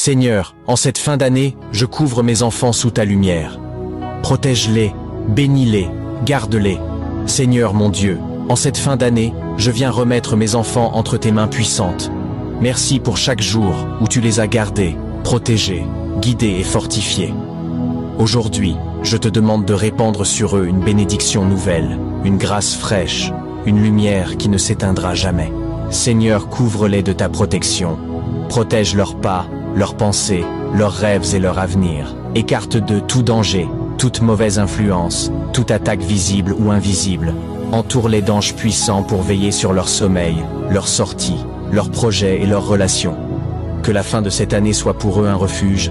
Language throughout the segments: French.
Seigneur, en cette fin d'année, je couvre mes enfants sous ta lumière. Protège-les, bénis-les, garde-les. Seigneur mon Dieu, en cette fin d'année, je viens remettre mes enfants entre tes mains puissantes. Merci pour chaque jour où tu les as gardés, protégés, guidés et fortifiés. Aujourd'hui, je te demande de répandre sur eux une bénédiction nouvelle, une grâce fraîche, une lumière qui ne s'éteindra jamais. Seigneur, couvre-les de ta protection. Protège leurs pas, leurs pensées, leurs rêves et leur avenir. Écarte d'eux tout danger, toute mauvaise influence, toute attaque visible ou invisible. Entoure-les d'anges puissants pour veiller sur leur sommeil, leurs sorties, leurs projets et leurs relations. Que la fin de cette année soit pour eux un refuge,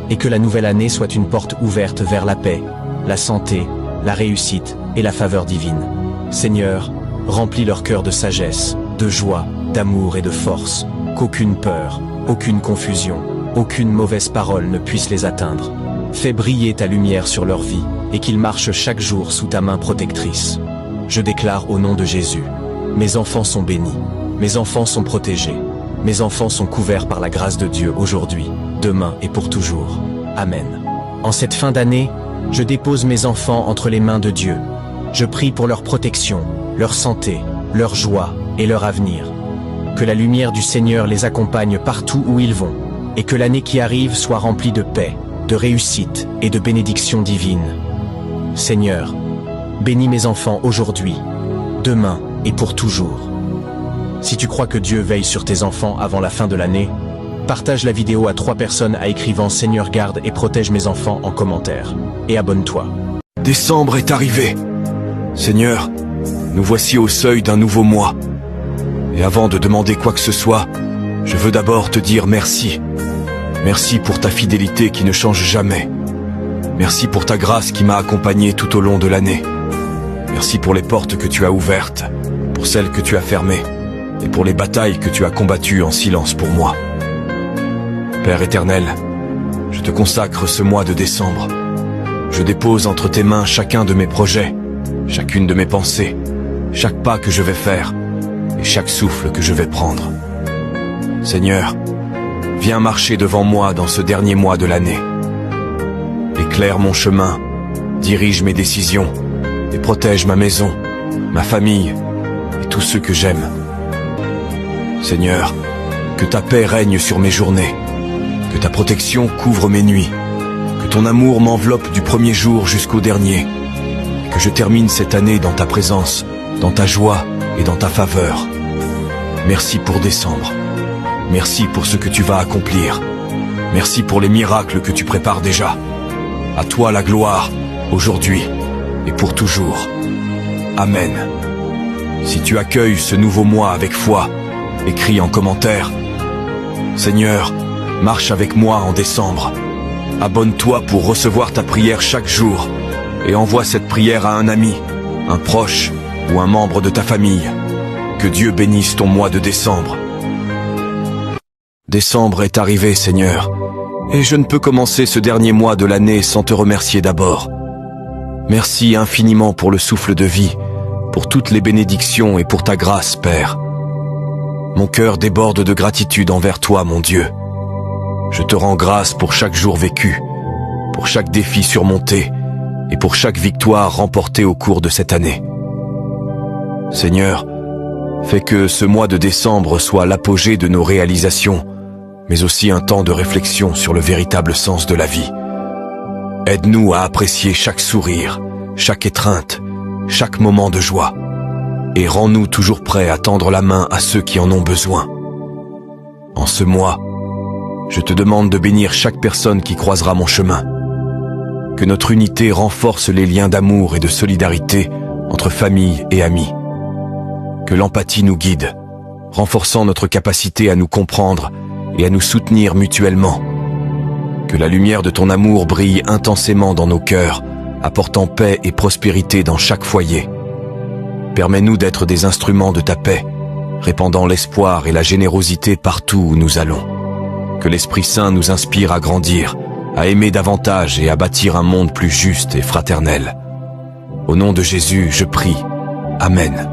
et que la nouvelle année soit une porte ouverte vers la paix, la santé, la réussite et la faveur divine. Seigneur, remplis leur cœur de sagesse, de joie, d'amour et de force, qu'aucune peur, aucune confusion, aucune mauvaise parole ne puisse les atteindre. Fais briller ta lumière sur leur vie, et qu'ils marchent chaque jour sous ta main protectrice. Je déclare au nom de Jésus, mes enfants sont bénis, mes enfants sont protégés, mes enfants sont couverts par la grâce de Dieu aujourd'hui, demain et pour toujours. Amen. En cette fin d'année, je dépose mes enfants entre les mains de Dieu. Je prie pour leur protection, leur santé, leur joie et leur avenir. Que la lumière du Seigneur les accompagne partout où ils vont, et que l'année qui arrive soit remplie de paix, de réussite et de bénédictions divines. Seigneur, bénis mes enfants aujourd'hui, demain et pour toujours. Si tu crois que Dieu veille sur tes enfants avant la fin de l'année, partage la vidéo à 3 personnes en écrivant « Seigneur garde et protège mes enfants » en commentaire. Et abonne-toi. Décembre est arrivé. Seigneur, nous voici au seuil d'un nouveau mois. Et avant de demander quoi que ce soit, je veux d'abord te dire merci. Merci pour ta fidélité qui ne change jamais. Merci pour ta grâce qui m'a accompagné tout au long de l'année. Merci pour les portes que tu as ouvertes, pour celles que tu as fermées, et pour les batailles que tu as combattues en silence pour moi. Père éternel, je te consacre ce mois de décembre. Je dépose entre tes mains chacun de mes projets, chacune de mes pensées, chaque pas que je vais faire, et chaque souffle que je vais prendre. Seigneur, viens marcher devant moi dans ce dernier mois de l'année. Éclaire mon chemin, dirige mes décisions, et protège ma maison, ma famille, et tous ceux que j'aime. Seigneur, que ta paix règne sur mes journées, que ta protection couvre mes nuits, que ton amour m'enveloppe du premier jour jusqu'au dernier, et que je termine cette année dans ta présence, dans ta joie et dans ta faveur. Merci pour décembre. Merci pour ce que tu vas accomplir. Merci pour les miracles que tu prépares déjà. À toi la gloire, aujourd'hui et pour toujours. Amen. Si tu accueilles ce nouveau mois avec foi, écris en commentaire « Seigneur, marche avec moi en décembre ». Abonne-toi pour recevoir ta prière chaque jour et envoie cette prière à un ami, un proche ou un membre de ta famille. Que Dieu bénisse ton mois de décembre. Décembre est arrivé, Seigneur, et je ne peux commencer ce dernier mois de l'année sans te remercier d'abord. Merci infiniment pour le souffle de vie, pour toutes les bénédictions et pour ta grâce, Père. Mon cœur déborde de gratitude envers toi, mon Dieu. Je te rends grâce pour chaque jour vécu, pour chaque défi surmonté et pour chaque victoire remportée au cours de cette année. Seigneur, fais que ce mois de décembre soit l'apogée de nos réalisations, mais aussi un temps de réflexion sur le véritable sens de la vie. Aide-nous à apprécier chaque sourire, chaque étreinte, chaque moment de joie, et rends-nous toujours prêts à tendre la main à ceux qui en ont besoin. En ce mois, je te demande de bénir chaque personne qui croisera mon chemin. Que notre unité renforce les liens d'amour et de solidarité entre famille et amis. Que l'empathie nous guide, renforçant notre capacité à nous comprendre et à nous soutenir mutuellement. Que la lumière de ton amour brille intensément dans nos cœurs, apportant paix et prospérité dans chaque foyer. Permets-nous d'être des instruments de ta paix, répandant l'espoir et la générosité partout où nous allons. Que l'Esprit Saint nous inspire à grandir, à aimer davantage et à bâtir un monde plus juste et fraternel. Au nom de Jésus, je prie. Amen.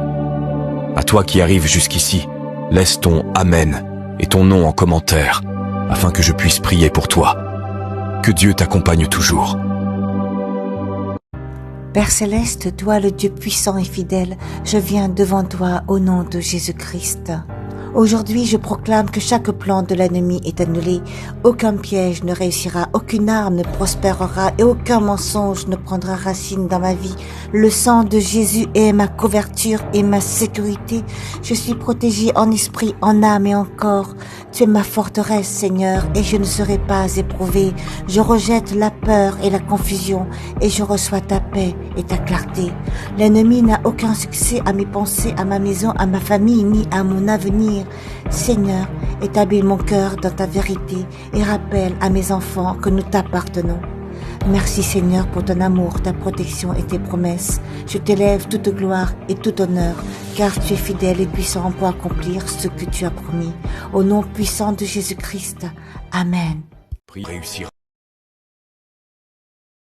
À toi qui arrives jusqu'ici, laisse ton Amen et ton nom en commentaire. afin que je puisse prier pour toi. Que Dieu t'accompagne toujours. Père Céleste, toi le Dieu puissant et fidèle, je viens devant toi au nom de Jésus-Christ. Aujourd'hui, je proclame que chaque plan de l'ennemi est annulé, aucun piège ne réussira, aucune arme ne prospérera et aucun mensonge ne prendra racine dans ma vie. Le sang de Jésus est ma couverture et ma sécurité. Je suis protégée en esprit, en âme et en corps. Tu es ma forteresse, Seigneur, et je ne serai pas éprouvée. Je rejette la peur et la confusion et je reçois ta paix et ta clarté. L'ennemi n'a aucun succès à mes pensées, à ma maison, à ma famille, ni à mon avenir. Seigneur, établis mon cœur dans ta vérité et rappelle à mes enfants que nous t'appartenons. Merci Seigneur pour ton amour, ta protection et tes promesses. Je t'élève toute gloire et tout honneur, car tu es fidèle et puissant pour accomplir ce que tu as promis. Au nom puissant de Jésus-Christ. Amen. Réussir.